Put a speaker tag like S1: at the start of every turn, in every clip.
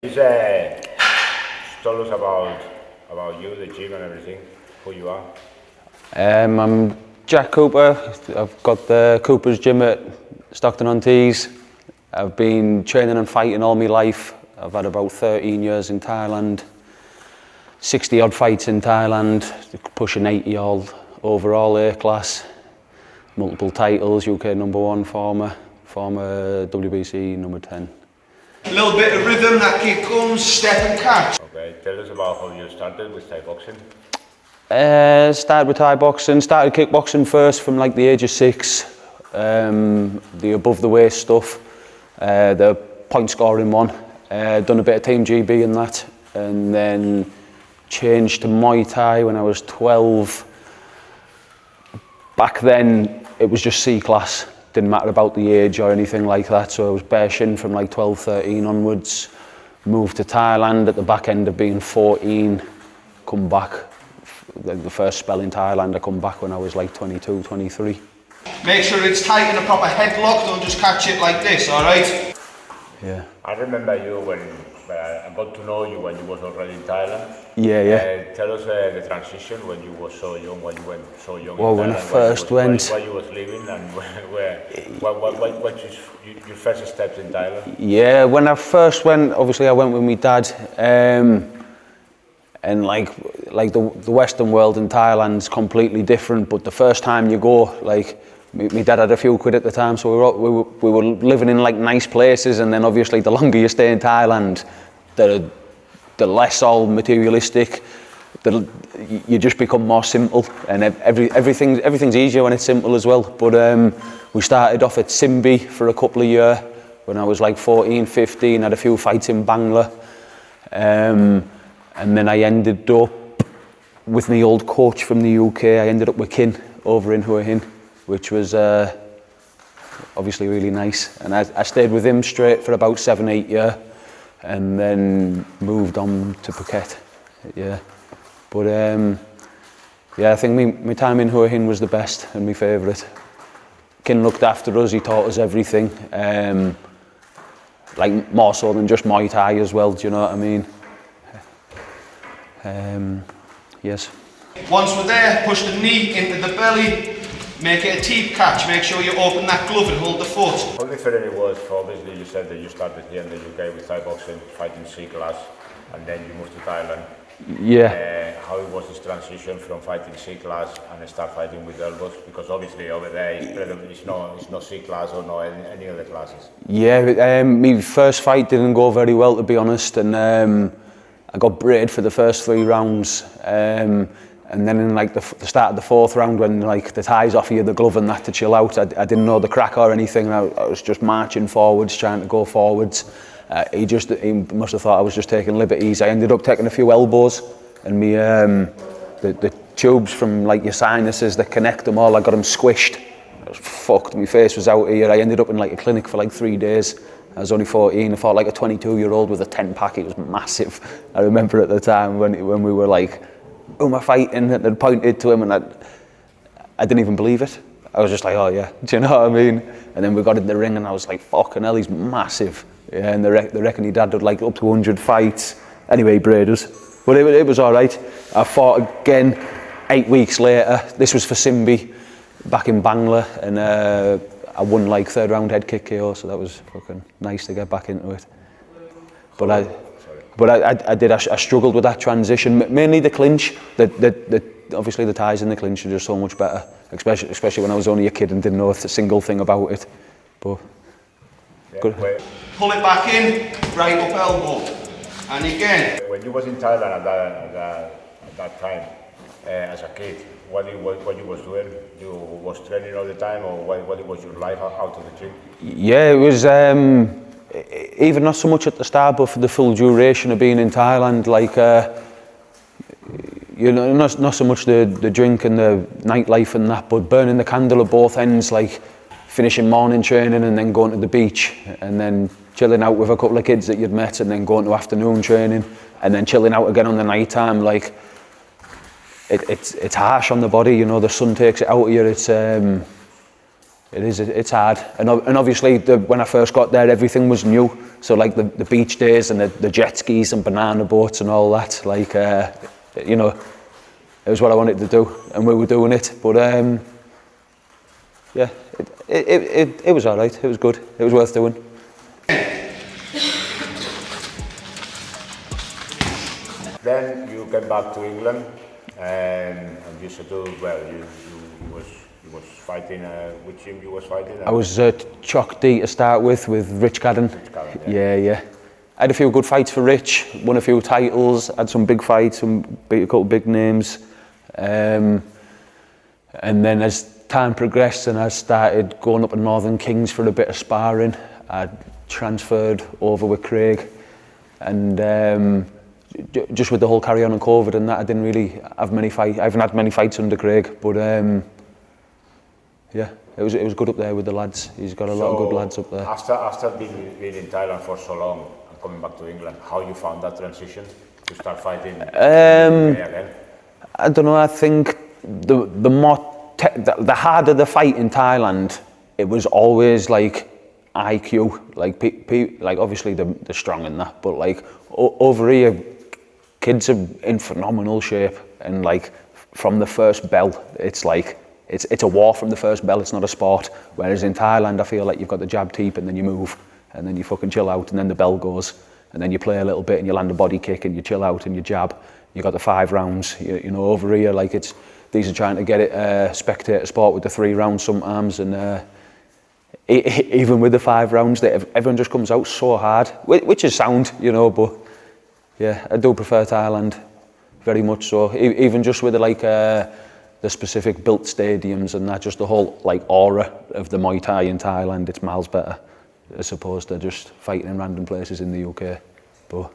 S1: Please tell us about you, the gym and everything, who you are.
S2: I'm Jack Cooper. I've got the Cooper's gym at Stockton-on-Tees. I've been training and fighting all my life. I've had about 13 years in Thailand, 60 odd fights in Thailand, pushing 80 odd overall A class, multiple titles, UK #1, former WBC number 10.
S3: A little bit of rhythm, that kick comes, step and catch.
S1: Okay, tell us about how you started with Thai boxing.
S2: Started with Thai boxing, started kickboxing first from like the age of 6. The above the waist stuff, the point scoring one. Done a bit of Team GB in that, and then changed to Muay Thai when I was 12. Back then it was just C class. Didn't matter about the age or anything like that, so I was bare shin from like 12, 13 onwards. Moved to Thailand at the back end of being 14, come back, the first spell in Thailand, I come back when I was like 22, 23.
S3: Make sure it's tight in a proper headlock, don't just catch it like this, alright?
S2: Yeah.
S1: I remember you when I got to know you when you was already in Thailand.
S2: Yeah.
S1: Tell us the transition when you were so young, when you went so young.
S2: Well,
S1: in
S2: when I
S1: Thailand,
S2: first went,
S1: where you was living and what your first steps in Thailand?
S2: Yeah, when I first went, obviously I went with my dad, and like the Western world in Thailand's completely different. But the first time you go, like my dad had a few quid at the time, so we were living in like nice places, and then obviously the longer you stay in Thailand, the less all materialistic. You just become more simple, and everything's easier when it's simple as well. But we started off at Simbi for a couple of years when I was like 14, 15. Had a few fights in Bangla, and then I ended up with my old coach from the UK. I ended up with Kin over in Hua Hin, which was obviously really nice. And I stayed with him straight for about 7, 8 years, and then moved on to Phuket. Yeah, but yeah, I think my time in Hua Hin was the best and my favourite. Kin looked after us, he taught us everything, like more so than just Muay Thai as well, do you know what I mean? Yes.
S3: Once we're there, push the knee into the belly, make it a teep catch, make sure you open that glove and hold the foot.
S1: How different it was, obviously you said that you started here in the UK with Thai boxing, fighting C class, and then you moved to Thailand.
S2: Yeah.
S1: How it was this transition from fighting C class and start fighting with elbows? Because obviously over there it's no C class or no any other classes.
S2: Yeah, my first fight didn't go very well, to be honest, and I got braid for the first 3 rounds. And then in like the start of the 4th round, when like the Thais offer you the glove and that to chill out, I didn't know the crack or anything. I was just marching forwards, trying to go forwards. He must have thought I was just taking liberties. I ended up taking a few elbows, and the tubes from like your sinuses that connect them all, I got them squished. I was fucked. My face was out here. I ended up in like a clinic for like 3 days. I was only 14. I fought like a 22-year-old with a 10-pack. It was massive. I remember at the time when we were like, who am I fighting? And they'd pointed to him, and I didn't even believe it. I was just like, oh yeah, do you know what I mean? And then we got in the ring, and I was like, fucking hell, he's massive. Yeah, and they reckon he dad did like up to 100 fights. Anyway, Braiders. But it was all right. I fought again 8 weeks later. This was for Simbi, back in Bangla, and I won like 3rd round head kick KO, so that was fucking nice to get back into it. But I struggled with that transition, mainly the clinch. Obviously the Thais in the clinch are just so much better, especially when I was only a kid and didn't know a single thing about it. But
S1: yeah,
S2: good.
S3: Pull it back in, right up elbow, and again.
S1: When you was in Thailand at that time, as a kid, what you was doing? You was training all the time, or what was your life out of the gym?
S2: Yeah, it was even not so much at the start, but for the full duration of being in Thailand, like you know, not so much the drink and the nightlife and that, but burning the candle at both ends, like finishing morning training and then going to the beach, and then chilling out with a couple of kids that you'd met, and then going to afternoon training, and then chilling out again on the night time. Like it's harsh on the body, you know. The sun takes it out of you. It is, it's hard. And obviously when I first got there, everything was new. So like the beach days and the jet skis and banana boats and all that, like, you know, it was what I wanted to do and we were doing it. But yeah, it was all right, it was good, it was worth doing.
S1: Then you came back to England and you settled well. You was fighting. Which team you was fighting?
S2: I was Chalk D to start with Rich Cadden. Yeah. I had a few good fights for Rich. Won a few titles. Had some big fights. Beat a couple of big names. And then as time progressed and I started going up to Northern Kings for a bit of sparring, I transferred over with Craig, and just with the whole carry on and COVID and that, I didn't really have many fights. I haven't had many fights under Craig, but yeah, it was good up there with the lads. He's got a lot of good lads up there.
S1: After being in Thailand for so long and coming back to England, how you found that transition to start fighting again?
S2: I don't know. I think the harder the fight in Thailand, it was always like IQ. Like obviously they're strong in that, but like over here, kids are in phenomenal shape, and like from the first bell, it's like it's a war from the first bell. It's not a sport. Whereas in Thailand, I feel like you've got the jab teep, and then you move, and then you fucking chill out, and then the bell goes, and then you play a little bit, and you land a body kick, and you chill out, and you jab. You got the 5 rounds. You know, over here, like these are trying to get it spectator sport with the 3 rounds sometimes, and even with the 5 rounds, everyone just comes out so hard, which is sound, you know. But yeah, I do prefer Thailand very much so. Even just with the specific built stadiums and that, just the whole like aura of the Muay Thai in Thailand, it's miles better as opposed to just fighting in random places in the UK. But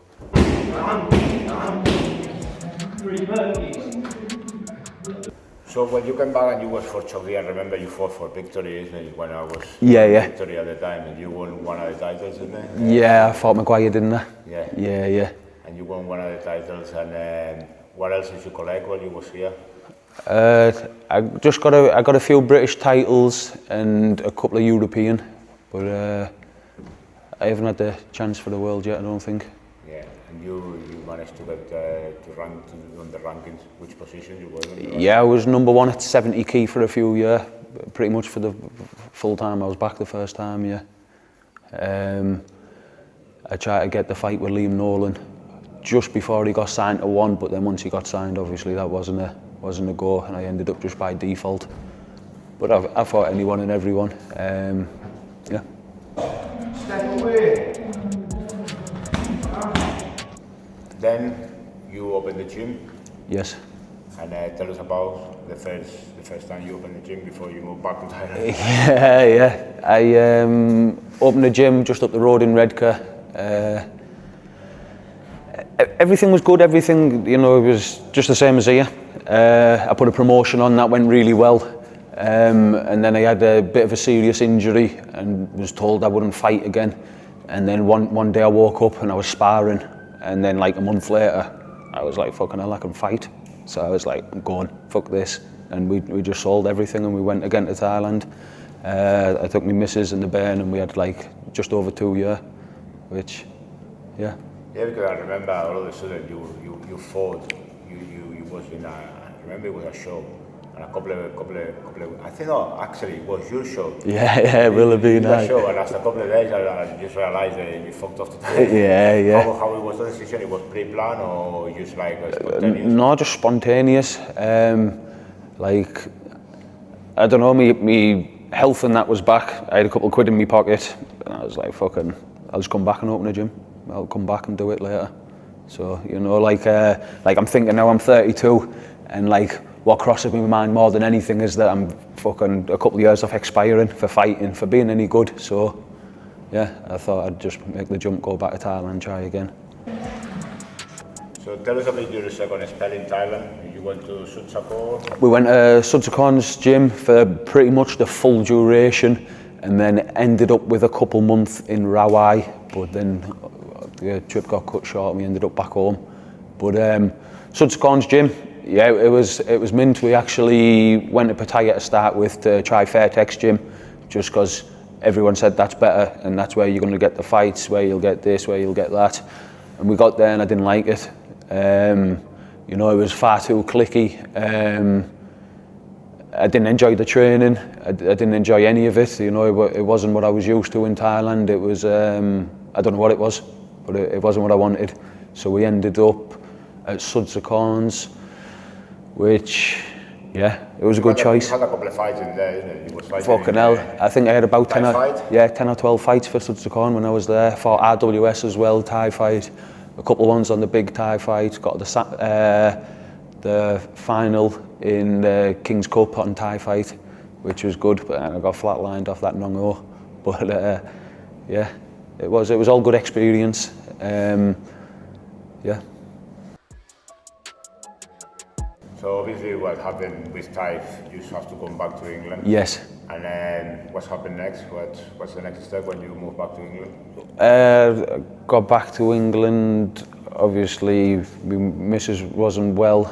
S1: so when you came back and you was for Chogdi, I remember you fought for Victory, isn't it? When I was Victory at the time, and you won one of the titles, isn't it?
S2: Yeah, I fought Maguire, didn't I?
S1: Yeah. And you won one of the titles, and what else did you collect while you was here?
S2: I got a few British titles and a couple of European, but I haven't had the chance for the world yet, I don't think.
S1: Yeah, and you managed to get to rank on the rankings. Which position you were in?
S2: Yeah, I was number 1 at 70 key for a few years, pretty much for the full time I was back the first time. Yeah. I tried to get the fight with Liam Nolan just before he got signed to 1, but then once he got signed, obviously that wasn't a go, and I ended up just by default. But I fought anyone and everyone. Yeah.
S3: Step away.
S1: Then you opened the gym.
S2: Yes.
S1: And tell us about the first time you opened the gym before you moved back to Thailand.
S2: Yeah. I opened a gym just up the road in Redcar. Everything was good. Everything, you know, it was just the same as here. I put a promotion on that went really well, and then I had a bit of a serious injury and was told I wouldn't fight again. And then one day I woke up and I was sparring, and then like a month later I was like, fucking hell, I can fight. So I was like, I'm going, fuck this. And we just sold everything and we went again to Thailand. I took my missus and the bairn, and we had like just over 2 years, which, yeah.
S1: Yeah, because I remember all of a sudden you fought. You was in I remember it was a show, and a couple of I think actually it was your show.
S2: Yeah, it will have been.
S1: Your show, and after a couple of days I just realised that you fucked off the time.
S2: Yeah.
S1: How it was the decision? It was pre-planned or just like spontaneous?
S2: No, just spontaneous. Like, I don't know, me health and that was back. I had a couple of quid in my pocket, and I was like, fucking, I'll just come back and open a gym. I'll come back and do it later. So, you know, like I'm thinking now I'm 32, and like what crosses my mind more than anything is that I'm fucking a couple of years off expiring for fighting, for being any good. So, yeah, I thought I'd just make the jump, go back to Thailand, try again.
S1: So tell us about your second spell in Thailand. You went to Sutsakor?
S2: We went to Sudsakorn's gym for pretty much the full duration, and then ended up with a couple months in Rawai, but then the trip got cut short and we ended up back home. But Sudsakorn's gym, yeah, it was mint. We actually went to Pattaya to start with to try Fairtex gym, just because everyone said that's better and that's where you're going to get the fights, where you'll get this, where you'll get that. And we got there and I didn't like it. You know, it was far too cliquey. I didn't enjoy the training. I didn't enjoy any of it. You know, it wasn't what I was used to in Thailand. It was, I don't know what it was, but it wasn't what I wanted. So we ended up at Sudsakorn's, which, yeah, it was a good choice.
S1: You had a couple of fights in there, isn't it? You was fighting
S2: Fucking hell. I think I had about 10 or 12 fights for Sudsakorn when I was there. Fought RWS as well, Thai fight. A couple of ones on the big Thai fight. Got the final in the King's Cup on Thai fight, which was good, but I got flatlined off that Nongo. But yeah, it was all good experience. Yeah.
S1: So obviously what happened with Thai, you have to come back to England.
S2: Yes.
S1: And then what's happened next? What's the next step when you move back to England?
S2: Got back to England. Obviously, my missus wasn't well,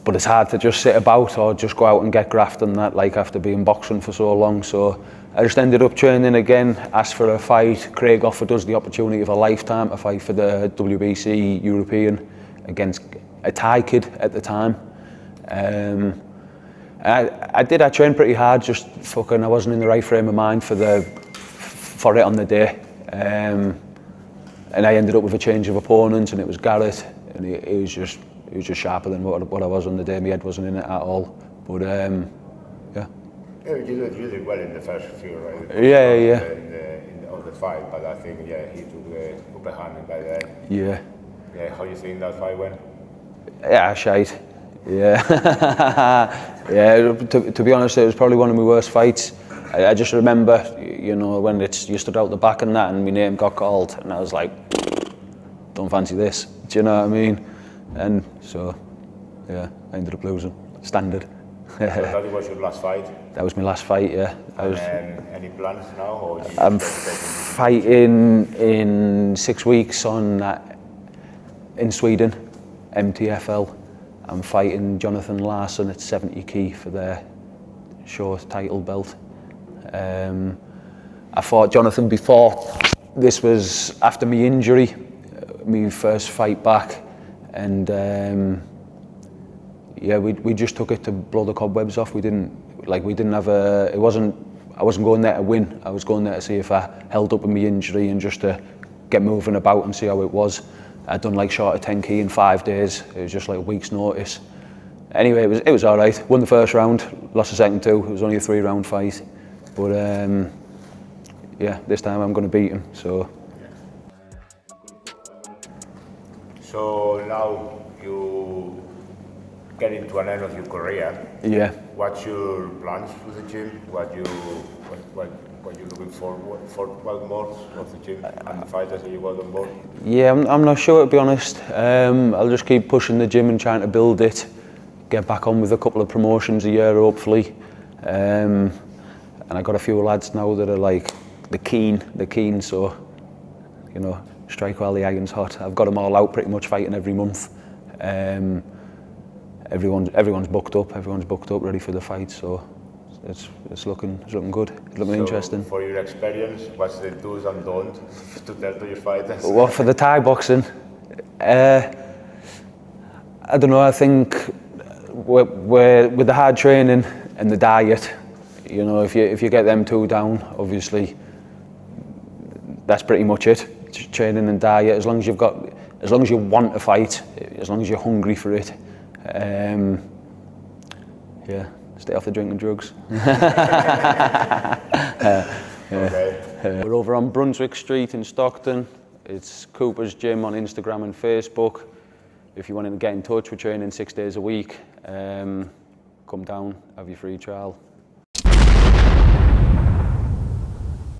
S2: but it's hard to just sit about or just go out and get graft and that, like after being boxing for so long. So I just ended up training again, asked for a fight. Craig offered us the opportunity of a lifetime to fight for the WBC European against a Thai kid at the time. I trained pretty hard, just fucking I wasn't in the right frame of mind for it on the day. And I ended up with a change of opponents, and it was Garrett, and he was just sharper than what I was on the day. My head wasn't in it at all. But yeah.
S1: Yeah, you did well in the first few, right?
S2: Yeah.
S1: Of the fight, but I think he took the upper hand by the end.
S2: Yeah.
S1: Yeah, how do you think that fight went?
S2: Yeah, shite. Yeah. Yeah. To be honest, it was probably one of my worst fights. I just remember, you know, when you stood out the back and that, and my name got called, and I was like, don't fancy this. Do you know what I mean? And so, yeah, I ended up losing. Standard.
S1: So that was your last fight?
S2: That was my last fight, yeah.
S1: Any plans now? Or
S2: I'm fighting in 6 weeks in Sweden, MTFL. I'm fighting Jonathan Larson at 70 key for their short title belt. I fought Jonathan before. This was after my injury, my first fight back, and yeah, we just took it to blow the cobwebs off. We didn't have I wasn't going there to win. I was going there to see if I held up with my injury and just to get moving about and see how it was. I'd done like short of 10 key in 5 days. It was just like a week's notice. Anyway, it was all right. Won the first round, lost the second 2. It was only a 3-round fight. But yeah, this time I'm going to beat him. So
S1: now you get into an end of your career.
S2: Yeah.
S1: What's your plans with the gym? What you looking for? What more of the gym and the fighters that you got on board?
S2: Yeah, I'm not sure, to be honest. I'll just keep pushing the gym and trying to build it. Get back on with a couple of promotions a year, hopefully. And I got a few lads now that are like they're keen. So, you know, strike while the iron's hot. I've got them all out pretty much fighting every month. Everyone's booked up. Ready for the fight. So it's looking good. It's looking interesting.
S1: For your experience, what's the do's and don'ts to tell to your fighters?
S2: Well, for the Thai boxing, I don't know. I think with the hard training and the diet, you know, if you get them 2 down, obviously that's pretty much it. Training and diet. As long as you want to fight, as long as you're hungry for it, yeah, stay off the drink and drugs.
S1: Okay.
S2: We're over on Brunswick Street in Stockton. It's Cooper's Gym on Instagram and Facebook. If you want to get in touch, we're training 6 days a week. Come down, have your free trial.